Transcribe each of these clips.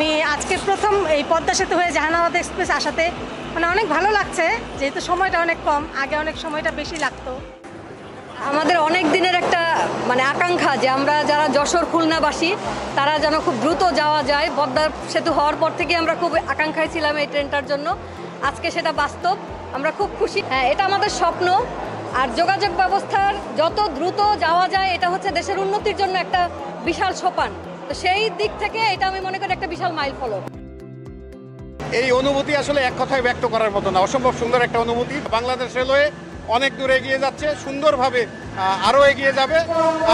আমি আজকে প্রথম এই পদ্মা সেতু হয়ে জাহানাবাদ এক্সপ্রেস আসাতে মানে অনেক ভালো লাগছে, যেহেতু সময়টা অনেক কম, আগে অনেক সময়টা বেশি লাগতো। আমাদের অনেক দিনের একটা মানে আকাঙ্ক্ষা যে আমরা যারা যশোর খুলনাবাসী তারা যেন খুব দ্রুত যাওয়া যায়। পদ্মা সেতু হওয়ার পর থেকে আমরা খুব আকাঙ্ক্ষায় ছিলাম এই ট্রেনটার জন্য। আজকে সেটা বাস্তব, আমরা খুব খুশি। হ্যাঁ, এটা আমাদের স্বপ্ন। আর যোগাযোগ ব্যবস্থার যত দ্রুত যাওয়া যায় এটা হচ্ছে দেশের উন্নতির জন্য একটা বিশাল সোপান। তো সেই দিক থেকে এটা আমি মনে করি একটা বিশাল মাইল ফলক। এই অনুভূতি আসলে এক কথায় ব্যক্ত করার মতো না, অসম্ভব সুন্দর একটা অনুভূতি। বাংলাদেশ রেলওয়ে অনেক দূর এগিয়ে যাচ্ছে, সুন্দরভাবে আরও এগিয়ে যাবে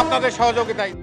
আপনাদের সহযোগিতায়।